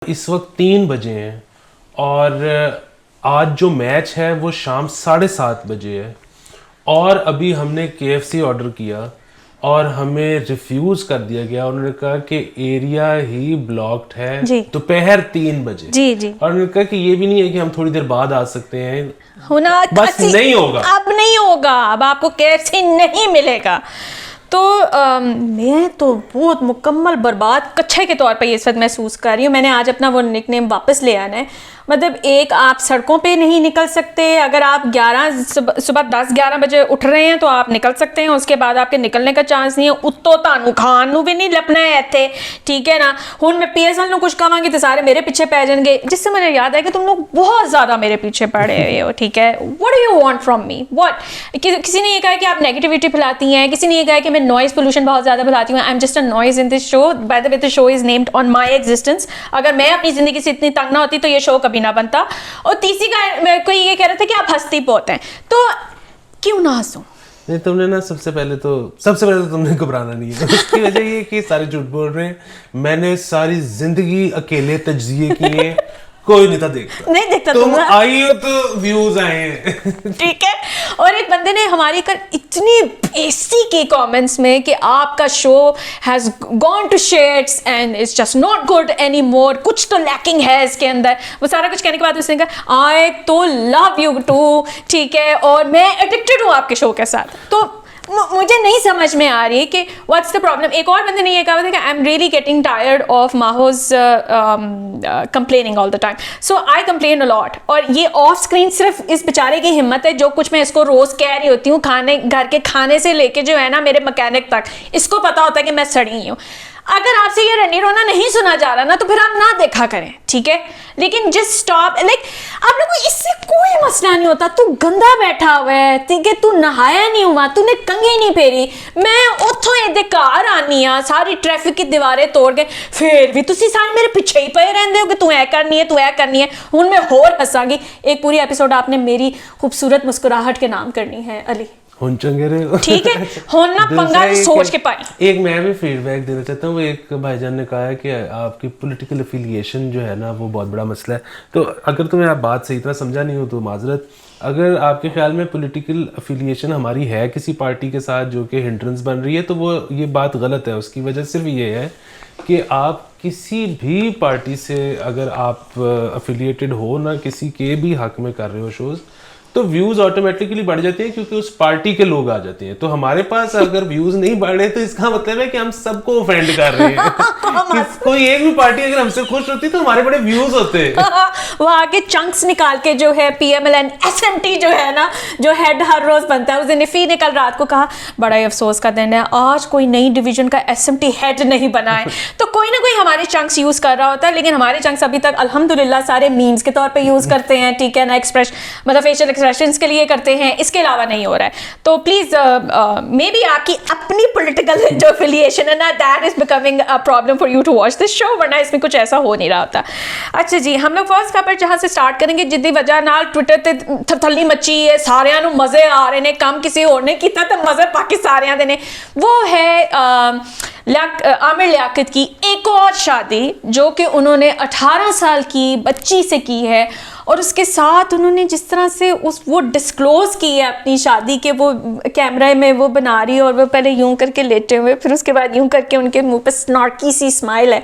इस वक्त 3 बजे हैं और आज जो मैच है वो शाम 7:30 बजे है और अभी हमने KFC ऑर्डर किया और हमें रिफ्यूज़ कर दिया गया। उन्होंने कहा कि एरिया ही ब्लॉक्ड है दोपहर 3 बजे। जी जी। और उन्होंने कहा कि ये भी नहीं है कि हम थोड़ी देर बाद आ सकते हैं। होना बस नहीं होगा, अब नहीं होगा, अब आपको KFC नहीं मिलेगा। तो मैं तो बहुत मुकम्मल बर्बाद कच्चे के तौर पे ये इस वक्त महसूस कर रही हूँ। मैंने आज अपना वो निकनेम वापस ले आना है। मतलब एक, आप सड़कों पे नहीं निकल सकते। अगर आप सुबह 10-11 बजे उठ रहे हैं तो आप निकल सकते हैं, उसके बाद आपके निकलने का चांस नहीं है। उत्तो तानू खान नू भी नहीं लपना है इत्थे, ठीक है ना। हुण मैं PSL नू कुछ कहांगी तो सारे मेरे पीछे पै जाएंगे, जिससे मुझे याद है कि तुम लोग बहुत ज़्यादा मेरे पीछे पड़े हुए हो, ठीक है। What do you want from me, what. किसी ने ये कहा कि आप नेगेटिविटी फैलाती हैं, किसी ने ये कहा कि मैं नॉइज़ पोल्यूशन बहुत ज़्यादा फैलाती हूँ। I am just a noise in this show. By the way the show is named on my existence. अगर मैं अपनी ज़िंदगी से इतनी तंग ना होती तो ये शो कभी ना बनता। और तीसरी का कोई ये कह रहा था कि आप हंसती बहुत हैं, तो क्यों ना हंसूं। नहीं, तुमने ना सबसे पहले तो तुमने घबराना नहीं है। उसकी वजह ये कि सारे झूठ बोल रहे हैं। मैंने सारी जिंदगी अकेले तज्जिए किए, कोई नहीं था देखता। नहीं देखता, तुम आई हो तो व्यूज आए हैं। ठीक है। और एक बंदे ने हमारी कर इतनी बेइज्जती की कमेंट्स में कि आपका show has gone to shades and it's just not good any more, कुछ तो लैकिंग है इसके अंदर। वो सारा कुछ कहने के बाद उसने कहा आई तो लव यू टू, ठीक है, और मैं एडिक्टेड हूँ आपके शो के साथ। तो मुझे नहीं समझ में आ रही है कि व्हाट्स द प्रॉब्लम। एक और बंदे ने ये कहा था कि I am really getting tired of माहोज complaining all the time, so I complain a lot. और ये ऑफ स्क्रीन सिर्फ इस बेचारे की हिम्मत है, जो कुछ मैं इसको रोज कह रही होती हूँ, खाने घर के खाने से लेके जो है ना मेरे मैकेनिक तक, इसको पता होता है कि मैं सड़ी हूँ। अगर आपसे ये रनी रोना नहीं सुना जा रहा ना तो फिर आप ना देखा करें, ठीक है। लेकिन जस्ट स्टॉप, लाइक आप लोगों को इससे कोई मसला नहीं होता। तू गंदा बैठा हुआ है, ठीक है, तू नहाया नहीं हुआ, तूने कंघी नहीं फेरी, मैं उथों इहदे घर आनी आ, सारी ट्रैफिक की दीवारें तोड़ के, फिर भी तुसी सारे मेरे पीछे ही पे रहंदे हो कि तू ऐ करनी है, तू ऐ करनी है। हुण मैं होर हसांगी। एक पूरी एपिसोड आपने मेरी खूबसूरत मुस्कुराहट के नाम करनी है अली। हुन चंगे रहे, ठीक है। हुन ना पंगा सोच के पाई। एक मैं भी फीडबैक देना चाहता हूँ। एक भाईजान ने कहा है कि आपकी पॉलिटिकल एफिलिएशन जो है ना वो बहुत बड़ा मसला है। तो अगर तुम्हें आप बात सही तरह समझा नहीं हो तो माजरत। अगर आपके ख्याल में पॉलिटिकल एफिलिएशन हमारी है किसी पार्टी के साथ जो कि हिंड्रेंस बन रही है तो वो ये बात गलत है। उसकी वजह सिर्फ ये है कि आप किसी भी पार्टी से अगर आप एफिलिएटेड हो ना, किसी के भी हक में कर रहे हो शोज़, तो व्यूज ऑटोमेटिकली बढ़ जाते हैं क्योंकि उस पार्टी के लोग आ जाते हैं। तो हमारे पास अगर व्यूज नहीं बढ़ रहे तो इसका मतलब है कि हम सबको ऑफेंड कर रहे हैं। कोई एक भी पार्टी अगर हमसे खुश होती तो हमारे बड़े व्यूज होते हैं। वहाँ के चंक्स निकाल के जो है PMLN SMT जो है ना, जो हेड हर रोज बनता है, उस दिन इफी ने कल रात को कहा बड़ा ही अफसोस का दिन है, आज कोई नई डिवीजन का SMT हेड नहीं बना है। तो कोई ना कोई हमारे चंक्स यूज कर रहा होता है, लेकिन हमारे चंक्स अभी तक अल्हम्दुलिल्लाह सारे मीम्स के तौर पर यूज करते हैं, ठीक है ना, मतलब फेशियल एक्सप्रेशंस के लिए करते हैं, इसके अलावा नहीं हो रहा है। तो प्लीज मे बी आपकी अपनी पॉलिटिकल जो एफिलिएशन है ना, that is becoming a problem for you to watch this show, वरना इसमें कुछ ऐसा हो नहीं रहा होता। अच्छा जी, हम लोग फर्स्ट खबर जहां से स्टार्ट करेंगे, जिद्दी वजह नाल ट्विटर ते थरथली मची है, सारियां नू मजे आ रहे ने, काम किसी और ने कीता ते मजे बाकी सारियां दे ने। वो है आमिर लियाकत की एक और शादी जो कि उन्होंने 18 साल की बच्ची से की है। और उसके साथ उन्होंने जिस तरह से वो डिस्क्लोज की है अपनी शादी के, वो कैमरा में वो बना रही है और वो पहले यूं करके लेटे हुए, फिर उसके बाद यूं करके उनके मुंह पे स्नॉर्की सी स्माइल है।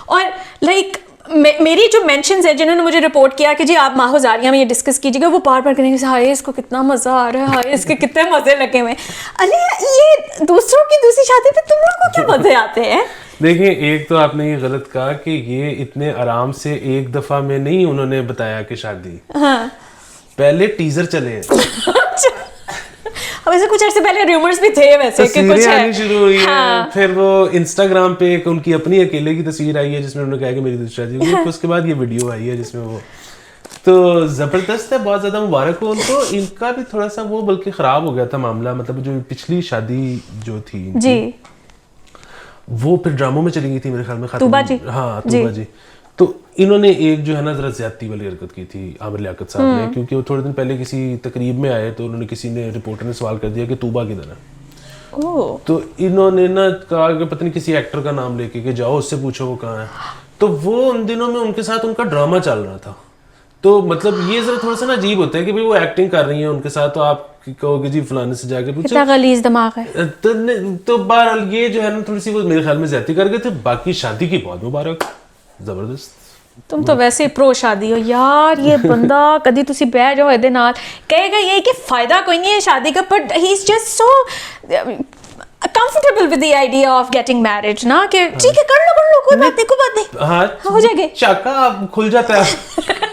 और लाइक मेरी जो मेंशंस है जिन्होंने मुझे रिपोर्ट किया कि जी आप माहो जारिया में ये डिस्कस कीजिएगा, वो बार बार करेंगे हाय इसको कितना मज़ा आ रहा है, हाय इसके कितने मज़े लगे हुए। अरे ये दूसरों की दूसरी शादी पे तुम लोगों को क्या मज़े आते हैं? देखिए, एक तो आपने ये गलत कहा कि ये इतने आराम से एक दफ़ा में नहीं उन्होंने बताया कि शादी, हाँ। पहले टीजर चले हैं। अब ऐसे कुछ अर्से पहले रूमर्स भी थे वैसे कि कुछ है, शुरू हुई है। फिर वो इंस्टाग्राम पे एक उनकी अपनी अकेले की तस्वीर आई है जिसमें उन्होंने कहा कि मेरी दूसरी शादी हुई। फिर उसके बाद ये वीडियो आई है जिसमें वो, तो जबरदस्त है, बहुत ज्यादा मुबारक हो उनको। इनका भी थोड़ा सा वो बल्कि खराब हो गया था मामला, मतलब जो पिछली शादी जो थी जी, वो फिर ड्रामों में चली गई थी मेरे ख्याल में, तूबा जी, हाँ तूबा जी। तो इन्होंने एक जो है ना जरा ज्यादती वाली हरकत की थी आमिर लियाकत साहब ने, क्योंकि वो थोड़े दिन पहले किसी तकरीब में आए तो उन्होंने किसी ने रिपोर्टर ने सवाल कर दिया कि तूबा किधर है। तो इन्होंने ना कहा कि पता नहीं किसी एक्टर का नाम लेके कि जाओ उससे पूछो वो कहाँ है। तो वो उन दिनों में उनके साथ उनका ड्रामा चल रहा था। तो मतलब ये जरा थोड़ा सा ना अजीब होता है कि भाई वो एक्टिंग कर रही है उनके साथ, तो आप कहोगे जी फलाने से जाके पूछो, कितना गलीज दिमाग है। तो बहरहाल ये जो है ना थोड़ी सी वो मेरे ख्याल में ज्यादती कर गए थे। बाकी शादी की बहुत मुबारक, जबरदस्त। तुम तो वैसे ही प्रो शादी हो यार। ये बंदा कदी तुसी बह जाओ ਇਹਦੇ ਨਾਲ कहेगा ये कि फायदा कोई नहीं है शादी का, but he is just so comfortable with the idea of getting married ना कि ठीक है कर लो कोई बात नहीं हाँ हो जाएगा, चाका खुल जाता है।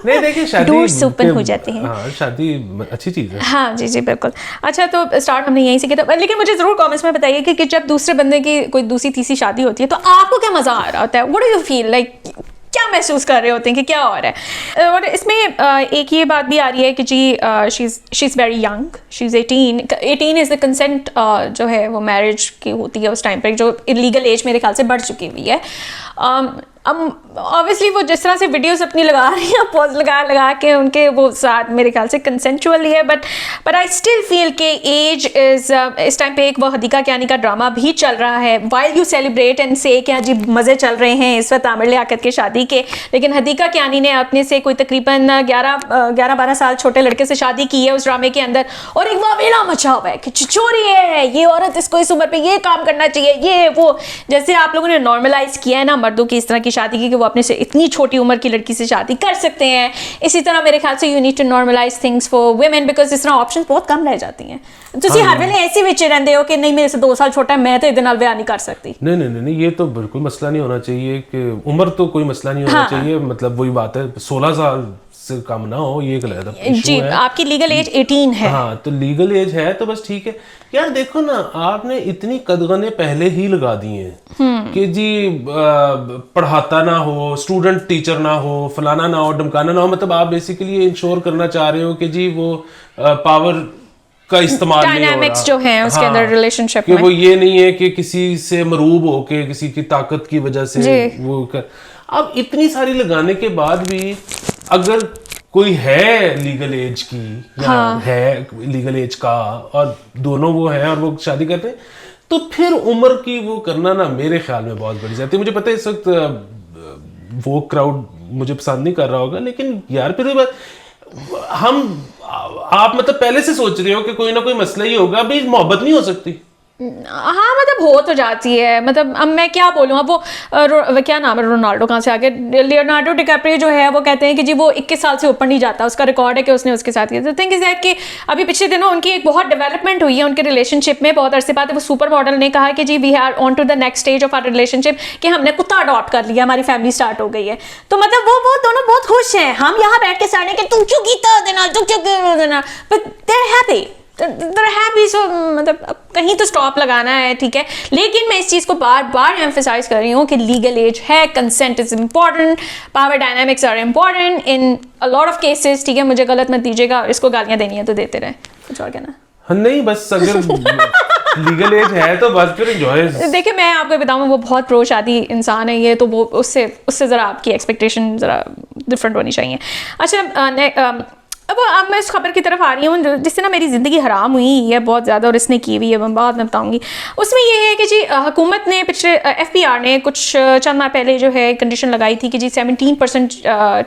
नहीं देखिए शादी डोर्स ओपन हो जाते हैं। हाँ शादी अच्छी चीज़ है। हाँ जी जी बिल्कुल। अच्छा तो स्टार्ट हमने यहीं से किया था, लेकिन मुझे ज़रूर कमेंट्स में बताइए कि जब दूसरे बंदे की कोई दूसरी तीसरी शादी होती है तो आपको क्या मज़ा आ रहा होता है? What do you feel like, क्या महसूस कर रहे होते हैं कि क्या हो रहा है? और इसमें एक ये बात भी आ रही है कि जी she is very young, she is 18 is the consent जो है वो मैरिज की होती है उस टाइम पर, जो लीगल एज मेरे ख्याल से बढ़ चुकी हुई है। ऑब्वियसली वो जिस तरह से वीडियोस अपनी लगा रही हैं पोज लगा के उनके, वो साथ मेरे ख्याल से कंसेंचुअल है, बट आई स्टिल फील के एज इज़ इस टाइम पे एक वो हदीका कियानी का ड्रामा भी चल रहा है। वाइल यू सेलिब्रेट एंड से कि जी मज़े चल रहे हैं इस वक्त आमिर लियाकत की शादी के, लेकिन हदीका कियानी ने अपने से कोई तकरीबन 11-12 साल छोटे लड़के से शादी की है उस ड्रामे के अंदर, और एक वावेला मचा हुआ है कि चोरी है ये औरत, इसको इस उम्र पे ये काम करना चाहिए, ये वो। जैसे आप लोगों ने नॉर्मलाइज किया है ना मर्दों की इस तरह की शादी की कि वो अपने से इतनी छोटी उम्र की लड़की से शादी कर सकते हैं, इसी तरह मेरे ख्याल से you need to normalise things for women, because इस तरह ऑप्शंस बहुत कम रह जाती हैं। ਤੁਸੀਂ हर वेले ऐसे विच रहंदे हो कि नहीं मेरे से 2 साल छोटा है, मैं तो इहदे नाल ब्याह नहीं कर सकती। नहीं ये तो बिल्कुल मसला नहीं होना चाहिए कि उम्र तो कोई मसला नहीं होना चाहिए। मतलब वही बात है 16 साल से कम ना हो, ये एक अलग जी है। आपकी लीगल एज 18 है। हाँ तो लीगल एज है तो बस ठीक है। यार देखो ना, आपने इतनी कदगने पहले ही लगा दी हैं कि जी पढ़ाता ना हो, स्टूडेंट टीचर ना हो, फलाना ना हो, धमकाना ना हो। मतलब आप बेसिकली ये इंश्योर करना चाह रहे हो कि जी वो पावर का इस्तेमाल नहीं हो रहा, डायनामिक्स जो हैं उसके अंदर रिलेशनशिप में, कि वो ये नहीं है कि किसी से मरूब हो के किसी की ताकत की वजह से वो कर। अब इतनी सारी लगाने के बाद भी अगर कोई है लीगल एज की या है लीगल एज का और दोनों वो है और वो शादी करते हैं, तो फिर उम्र की वो करना ना मेरे ख्याल में बहुत बढ़ जाती है। मुझे पता है इस वक्त वो क्राउड मुझे पसंद नहीं कर रहा होगा, लेकिन यार फिर आप मतलब पहले से सोच रहे हो कि कोई ना कोई मसला ही होगा, अभी मोहब्बत नहीं हो सकती। हाँ मतलब हो तो जाती है। मतलब अब मैं क्या बोलूँ, अब वो क्या नाम है रोनाल्डो कहाँ से आगे, लियोनार्डो डिकैप्रियो जो है वो कहते हैं कि जी वो 21 साल से ऊपर नहीं जाता, उसका रिकॉर्ड है कि उसने उसके साथ किया। तो थिंक इज दैट कि अभी पिछले दिनों उनकी एक बहुत डेवलपमेंट हुई है उनके रिलेशनशिप में। बहुत अरसे बाद वो सुपर मॉडल ने कहा कि जी we are on to the next stage of our relationship, कि हमने कुत्ता अडॉप्ट कर लिया, हमारी फैमिली स्टार्ट हो गई है। तो मतलब वो दोनों बहुत खुश हैं। हम यहाँ बैठ के साड़े के तुम क्यों गीता देना, तुम क्यों देना, बट दे आर हैप्पी। सो मतलब कहीं तो स्टॉप लगाना है, ठीक है। लेकिन मैं इस चीज़ को बार बार एम्फेसाइज कर रही हूँ कि लीगल एज है, consent is important, power dynamics are important in a lot of cases, ठीक है। मुझे गलत मत दीजिएगा, इसको गालियाँ देनी है तो देते रहे, कुछ और कहना नहीं, बस अगर लीगल एज है तो बस फिर एंजॉय। देखिए मैं आपको बताऊँ, वो बहुत प्रो शादी इंसान है ये, तो वो उससे ज़रा आपकी एक्सपेक्टेशन ज़रा डिफरेंट होनी चाहिए। अच्छा अब मैं इस खबर की तरफ आ रही हूँ जिससे ना मेरी ज़िंदगी हराम हुई है बहुत ज़्यादा, और इसने की हुई है, मैं बाद में बताऊँगी। उसमें ये है कि जी हुकूमत ने पिछले FPR ने कुछ चंद माह पहले जो है कंडीशन लगाई थी कि जी 17%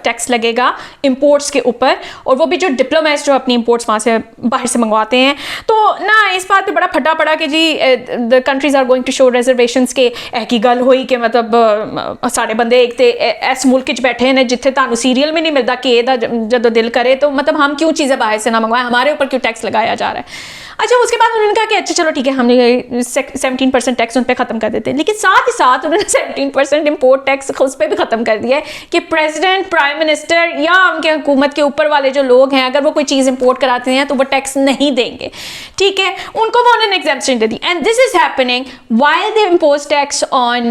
टैक्स लगेगा इंपोर्ट्स के ऊपर, और वो भी जो डिप्लोमेट्स जो अपनी इंपोर्ट्स वहाँ से बाहर से मंगवाते हैं। तो ना इस बात पर बड़ा फटा पड़ा कि जी the countries are going to show reservations के की गल हुई कि मतलब साढ़े बंदे एक तो इस मुल्क च बैठे हैं जिथे तुहानू सीरियल में नहीं मिलता कि जो दिल करे, तो मतलब हम क्यों चीज़ें बाहर से ना मंगवाएं, हमारे ऊपर क्यों टैक्स लगाया जा रहा है। अच्छा उसके बाद उन्होंने कहा कि अच्छा चलो ठीक है, हमने 17% टैक्स उन पर ख़त्म कर देते हैं, लेकिन साथ ही साथ उन्होंने 17% इम्पोर्ट टैक्स उस पर भी ख़त्म कर दिया है कि प्रेसिडेंट, प्राइम मिनिस्टर या उनके हुकूमत के ऊपर वाले जो लोग हैं, अगर वो कोई चीज़ इम्पोर्ट कराते हैं तो वो टैक्स नहीं देंगे, ठीक है। उनको वो उन्होंने exemption they the, and this is happening while they impose tax on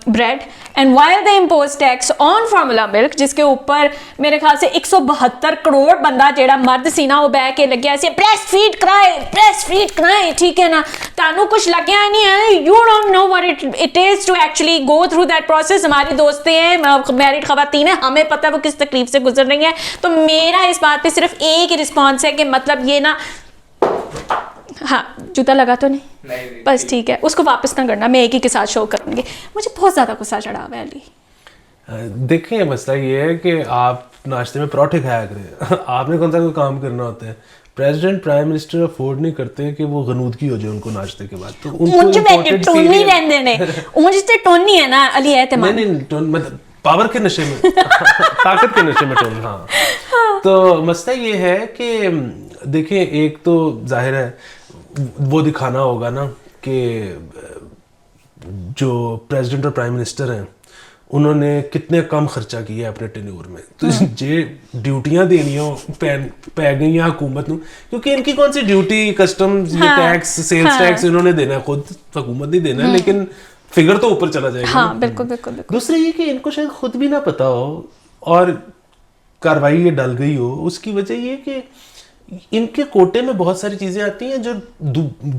bread and while they impose tax on formula milk, जिसके ऊपर मेरे ख्याल से 172 करोड़ बंदा जेड़ा मर्द सी ना वो बह के लगे ऐसे ब्रेस्ट फीड कराए, ठीक है ना। तानू कुछ लग्या नहीं है, you don't know what it is to actually go through that process. हमारी दोस्तें हैं, मैरिड खवातीन है, हमें पता है वो किस तकलीफ से गुजर रही है। तो मेरा इस बात पे सिर्फ एक ही रिस्पॉन्स है कि मतलब ये ना हाँ, जूता लगा तो नहीं बस ठीक है, उसको वापस ना करना, मैं एक ही के साथ शो करूँगी। मुझे बहुत ज़्यादा गुस्सा चढ़ा हुआ है अली। देखिए मसला ये है कि आप नाश्ते में पराठे खाया करें आपने कौन सा कोई काम करना होता है। प्रेसिडेंट प्राइम मिनिस्टर अफोर्ड नहीं करते कि वो गनूदगी हो जाए उनको नाश्ते के बाद, तो उनको मुझे important टोनी serial- रहने ने मुझे तो टोनी है ना अली एतमाद। नहीं टोन मतलब पावर के नशे में ताकत के नशे में टोन। हाँ तो मसला ये है कि देखिए एक तो जाहिर है वो दिखाना होगा ना कि जो प्रेसिडेंट और प्राइम मिनिस्टर हैं उन्होंने कितने कम खर्चा किया अपने टेन्योर में, तो जे ड्यूटियां देनी हो पै गई हैं हुकूमत ਨੂੰ, क्योंकि इनकी कौन सी ड्यूटी कस्टम्स ये टैक्स सेल्स टैक्स इन्होंने देना है, खुद हुकूमत नहीं देना है, लेकिन फिगर तो ऊपर चला जाएगा। हाँ बिल्कुल बिल्कुल बिल्कुल। दूसरा ये कि इनको शायद खुद भी ना पता हो और कार्रवाई ये डल गई हो, उसकी वजह ये कि इनके कोटे में बहुत सारी चीजें आती हैं जो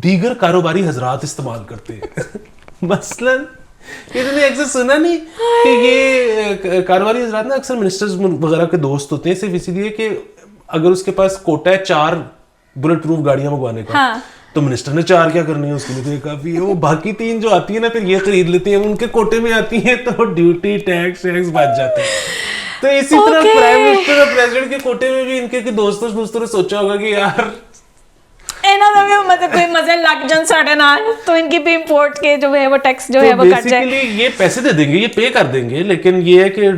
दीगर कारोबारी हजरात इस्तेमाल करते हैं मसलन इन्होंने अक्सर सुना नहीं कि ये कारोबारी हजरात ना अक्सर मिनिस्टर्स वगैरह के दोस्त होते हैं, सिर्फ इसीलिए कि अगर उसके पास कोटा है 4 बुलेट प्रूफ गाड़ियां मंगवाने का, हाँ। तो मिनिस्टर ने 4 क्या करनी है उसके लिए, तो ये काफी है। वो बाकी 3 जो आती है ना फिर ये खरीद लेते हैं, उनके कोटे में आती है तो ड्यूटी टैक्स बच जाते हैं। तो इसी तरह प्राइम मिनिस्टर और प्रेसिडेंट के कोटे में भी इनके दोस्तों ने सोचा होगा कि यार ਇਹਨਾਂ ਦਾ ਵੀ मतलब कोई मजे लग जान साढ़े नाल, तो इनकी भी इंपोर्ट के जो है वो टैक्स जो है वो कट जाए। बेसिकली ये पैसे दे देंगे, ये पे कर देंगे, लेकिन ये है कि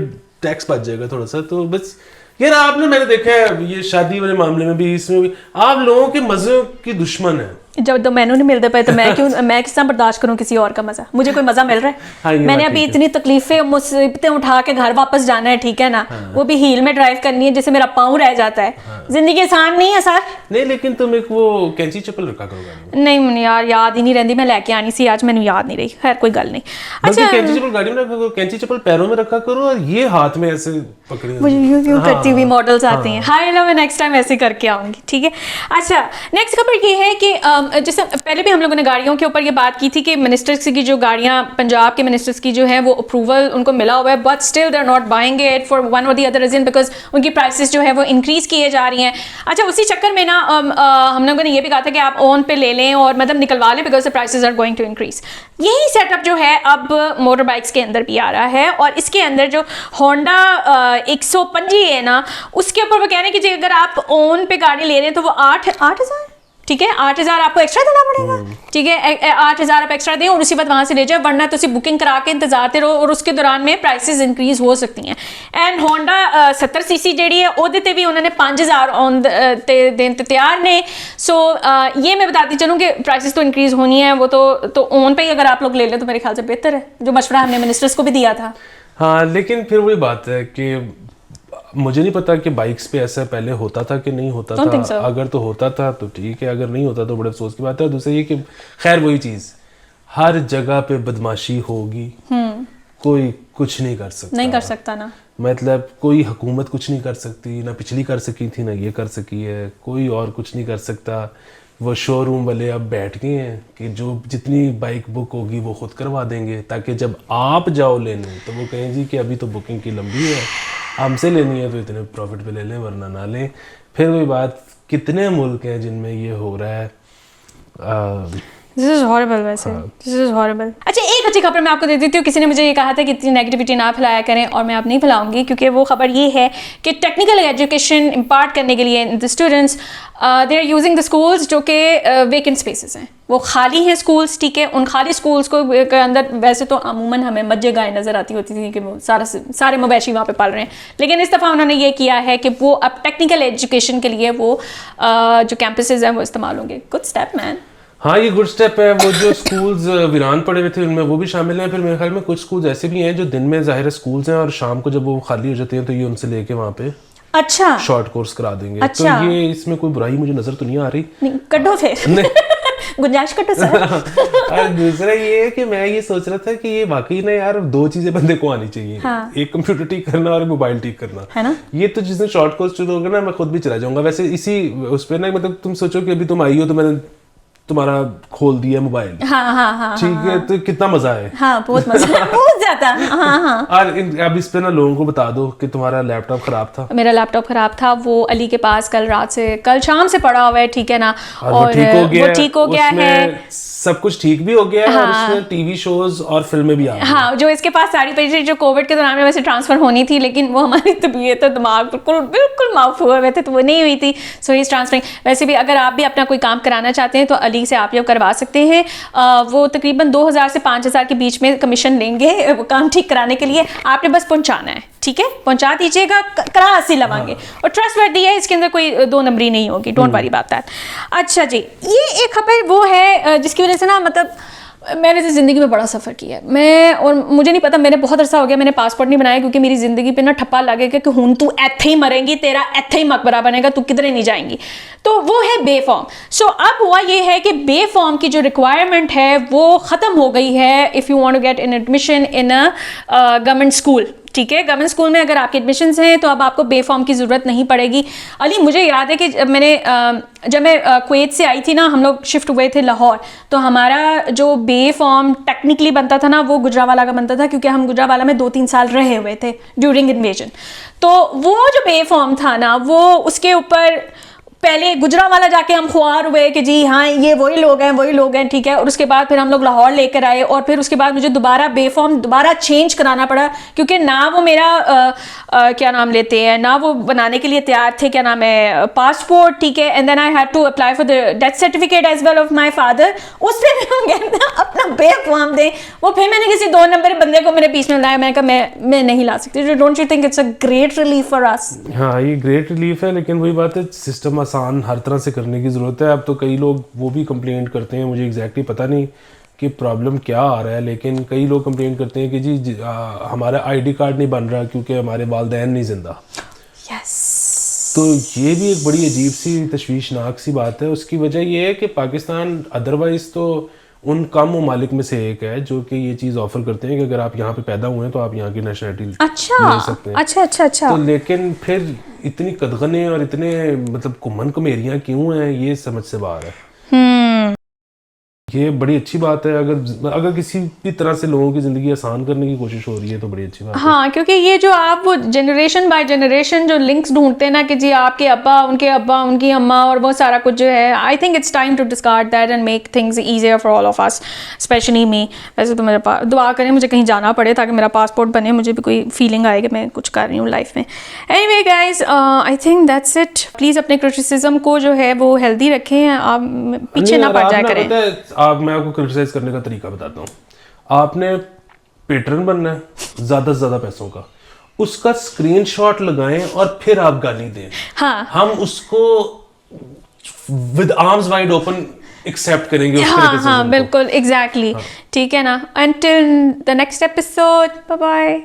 टैक्स बच जाएगा थोड़ा सा। तो बस यार आपने मैंने देखा है ये शादी वाले मामले में भी, इसमें भी आप लोगों के मजे की दुश्मन है। जब तो मैंने नहीं मिलते पे तो मैं किस तरह बर्दाश्त करूं किसी और का मजा, मुझे कोई मजा मिल रहा है। हाँ, मैंने अभी इतनी तकलीफें मुसीबतें उठा के घर वापस जाना है, ठीक है ना। वो भी हील में ड्राइव करनी है जिससे मेरा पाँव रह जाता है। जिंदगी आसान नहीं है सर। नहीं लेकिन तुम एक वो कैंची चप्पल रखा करो गाड़ी में। नहीं मुझे यार याद ही नहीं रहती, मैं लेके आनी सी आज, मैंने याद नहीं रही। खैर कोई गल नहीं। अच्छा कैंची चप्पल गाड़ी में रखा करो, कैंची चप्पल पैरों में रखा करो और ये हाथ में ऐसे पकड़ी मुझे यूं करती हुई मॉडल्स आती हैं। हाय लो, मैं नेक्स्ट टाइम ऐसे करके आऊंगी, ठीक है। अच्छा नेक्स्ट खबर ये है कि जैसे पहले भी हम लोगों ने गाड़ियों के ऊपर ये बात की थी कि मिनिस्टर्स की जो गाड़ियां पंजाब के मिनिस्टर्स की जो है वो अप्रूवल उनको मिला हुआ है, but still they are not buying it for one or the other reason, because उनकी प्राइसेस जो है वो इंक्रीज किए जा रही हैं। अच्छा उसी चक्कर में ना हम लोगों ने ये भी कहा था कि आप ओन पे ले लें और मतलब निकलवा लें, because the prices are going to increase. यही सेटअप जो है अब मोटर बाइक्स के अंदर भी आ रहा है, और इसके अंदर जो होंडा 125 है ना, उसके ऊपर वो कह रहे हैं कि जी अगर आप ओन पे गाड़ी ले रहे हैं तो वो 8,000 ठीक है, 8,000 आपको एक्स्ट्रा देना पड़ेगा, ठीक है। 8,000 आप एक्स्ट्रा दें और उसी बात वहाँ से ले जाए, वरना तो बुकिंग करा के इंतजार रहो और उसके दौरान में प्राइसेस इंक्रीज हो सकती हैं। एंड होंडा 70 सीसी जी है ਉਹਦੇ ਤੇ भी उन्होंने 5,000 ऑन देने तैयार ने। सो ये मैं बताती चलूँ कि प्राइसेस तो इंक्रीज होनी है, वो तो ऑन पे ही अगर आप लोग ले लें तो मेरे ख्याल से बेहतर है, जो मशवरा हमने मिनिस्टर्स को भी दिया था। हाँ लेकिन फिर वही बात है कि मुझे नहीं पता कि बाइक्स पे ऐसा पहले होता था कि नहीं होता था। so. अगर तो होता था तो ठीक है, अगर नहीं होता तो बड़े अफसोस की बात है। और दूसरा ये कि खैर वही चीज़, हर जगह पे बदमाशी होगी, कोई कुछ नहीं कर सकता ना, मतलब कोई हुकूमत कुछ नहीं कर सकती, ना पिछली कर सकी थी ना ये कर सकी है, कोई और कुछ नहीं कर सकता। वो शोरूम वाले अब बैठ गए हैं कि जो जितनी बाइक बुक होगी वो खुद करवा देंगे, ताकि जब आप जाओ लेने तो वो कहें जी कि अभी तो बुकिंग की लंबी है, हमसे लेनी है तो इतने प्रॉफिट पे ले लें वरना ना लें। फिर वही बात, कितने मुल्क हैं जिनमें ये हो रहा है। दिस इज हॉरिबल वैसे, दिस इज हॉरिबल। अच्छा एक अच्छी खबर मैं आपको दे देती हूँ। किसी ने मुझे ये कहा था कि इतनी नेगेटिविटी ना फैलाया करें, और मैं अब नहीं फैलाऊंगी, क्योंकि वो खबर ये है कि टेक्निकल एजुकेशन इम्पार्ट करने के लिए the students they are using the schools जो कि वेकेंट स्पेसेस हैं, वो खाली हैं स्कूल्स, ठीक है। उन खाली स्कूल्स को के अंदर वैसे तो अमूमन हमें मज्जे गाय नज़र आती होती थी कि वो सारे मवेशी वहाँ पे पाल रहे हैं, लेकिन इस दफ़ा उन्होंने ये किया है कि वो अब टेक्निकल एजुकेशन के लिए वो जो कैंपसेस हैं वो इस्तेमाल होंगे। Good step man. हाँ ये गुड स्टेप है। वो जो स्कूल्स वीरान पड़े हुए थे उनमें वो भी शामिल हैं। फिर मेरे ख्याल में कुछ स्कूल्स ऐसे भी हैं जो दिन में ज़ाहिर स्कूल्स हैं और शाम को जब वो खाली हो जाते हैं तो ये उनसे लेके वहाँ पे अच्छा शॉर्ट कोर्स करा देंगे। अच्छा। तो ये इसमें कोई बुराई मुझे नजर तो नहीं आ रही। नहीं कटो फिर गुंजाइश कटो सर। और दूसरा ये है कि मैं ये सोच रहा था कि ये वाकई ना यार 2 चीजें बंदे को आनी चाहिए। हाँ। एक कंप्यूटर ठीक करना और मोबाइल ठीक करना, है ना। ये तो जिस दिन शॉर्ट कोर्स शुरू होगा ना मैं खुद भी चला जाऊंगा। वैसे इसी उस पर ना मतलब तुम सोचो कि अभी तुम आई हो तो मैंने तुम्हारा खोल दिया मोबाइल, हाँ, ठीक है, तो कितना मजा है। हाँ, बहुत मजा, बहुत ज्यादा। हाँ। और अब इस पे ना लोगों को बता दो कि तुम्हारा लैपटॉप खराब था। मेरा लैपटॉप खराब था, वो अली के पास कल शाम से पड़ा हुआ है, ठीक है ना, और वो ठीक हो गया है, सब कुछ ठीक भी हो गया है। और उसमें टीवी शोज और फिल्में भी आ गई। हाँ, जो इसके पास सारी पैसे जो कोविड के दौरान में वैसे ट्रांसफर होनी थी, लेकिन वो हमारी तबीयत दिमाग बिल्कुल माफ हुए हुए थे, तो वो नहीं हुई थी। सो इस ट्रांसफरिंग, वैसे भी अगर आप भी अपना कोई काम कराना चाहते हैं तो अली से आप ये करवा सकते हैं। वो तकरीबन 2000 से 5000 के बीच में कमीशन लेंगे वो काम ठीक कराने के लिए। आपने बस पहुंचाना है, ठीक है, पहुंचा दीजिएगा, करा हासिल लवाएंगे। और ट्रस्टवर्दी है, इसके अंदर कोई दो नंबरी नहीं होगी, डोंट वरी अबाउट दैट। अच्छा जी, ये एक खबर वो है जिसकी वजह से ना, मतलब मैंने तो ज़िंदगी में बड़ा सफ़र किया है मैं, और मुझे नहीं पता, मैंने बहुत अरसा हो गया मैंने पासपोर्ट नहीं बनाया, क्योंकि मेरी ज़िंदगी पे ना ठप्पा लगेगा कि हुन तू ऐथे ही मरेंगी, तेरा ऐथे ही मकबरा बनेगा, तू किधर नहीं जाएंगी। तो वो है बे फॉर्म। सो अब हुआ ये है कि बे फॉर्म की जो रिक्वायरमेंट है वो ख़त्म हो गई है if you want to get an admission in a government school, ठीक है। गवर्नमेंट स्कूल में अगर आपके एडमिशन्स हैं तो अब आपको बे फॉर्म की ज़रूरत नहीं पड़ेगी। अली, मुझे याद है कि जब मैं कुवैत से आई थी ना, हम लोग शिफ्ट हुए थे लाहौर, तो हमारा जो बे फॉर्म टेक्निकली बनता था ना, वो गुजरावाला का बनता था, क्योंकि हम गुजरावाला में 2-3 साल रहे हुए थे ड्यूरिंग इन्वेजन। तो वो जो बे फॉर्म था ना, वो उसके ऊपर पहले गुजरावाला जाके हम ख्वार हुए कि जी हाँ ये वही लोग हैं, ठीक है। और उसके बाद फिर हम लोग लाहौर लेकर आए, और फिर उसके बाद मुझे दोबारा बे फॉर्म दोबारा चेंज कराना पड़ा, क्योंकि ना वो मेरा क्या नाम लेते हैं, ना वो बनाने के लिए तैयार थे, क्या नाम है, पासपोर्ट, ठीक है। And then I had to apply for the death certificate as well of my father. उस पर भी हम कहते हैं अपना बे फॉर्म दें, वो फिर मैंने किसी 2 नंबर बंदे को मेरे बीच में लाया, मैंने कहा मैं नहीं ला सकती। Don't you think it's a great relief for us? हाँ, ये ग्रेट रिलीफ है, लेकिन वही बात है, सिस्टम आसान हर तरह से करने की ज़रूरत है। अब तो कई लोग वो भी कंप्लेंट करते हैं, मुझे एग्जैक्टली पता नहीं कि प्रॉब्लम क्या आ रहा है, लेकिन कई लोग कंप्लेंट करते हैं कि जी हमारा आईडी कार्ड नहीं बन रहा क्योंकि हमारे वालिदैन नहीं जिंदा। यस। तो ये भी एक बड़ी अजीब सी तशवीशनाक सी बात है। उसकी वजह ये है कि पाकिस्तान अदरवाइज़ तो उन कम ममालिक में से एक है जो कि ये चीज़ ऑफर करते हैं कि अगर आप यहाँ पे पैदा हुए हैं तो आप यहाँ की नेशनलिटी ले सकते हैं। अच्छा। तो लेकिन फिर इतनी कदगने और इतने मतलब कुमन कमेरियाँ क्यों हैं, ये समझ से बाहर है। ये बड़ी अच्छी बात है, अगर किसी भी तरह से लोगों की ज़िंदगी आसान करने की कोशिश हो रही है तो बड़ी अच्छी बात है। हाँ, क्योंकि ये जो आप वो जनरेशन बाय जनरेशन जो लिंक्स ढूंढते हैं ना कि जी आपके अब्बा उनकी अम्मा और वो सारा कुछ जो है, I think it's time to discard that and make things easier for all of us, specially me. वैसे तो मेरे पास दुआ करें मुझे कहीं जाना पड़े ताकि मेरा पासपोर्ट बने, मुझे भी कोई फीलिंग आए कि मैं कुछ कर रही हूँ लाइफ में। Anyway guys, I think that's it. Please अपने क्रिटिसिज्म को जो है वो हेल्दी रखें, आप पीछे ना पड़ जाया करें। मैं आपको क्रिटिसाइज करने का तरीका बताता हूँ। आपने पेट्रन बनना है ज्यादा से ज्यादा पैसों का, उसका स्क्रीनशॉट लगाएं और फिर आप गाली दें। हाँ, हम उसको with arms wide open accept करेंगे। हाँ, बिल्कुल, एग्जैक्टली, ठीक है ना। Until the next episode, bye bye.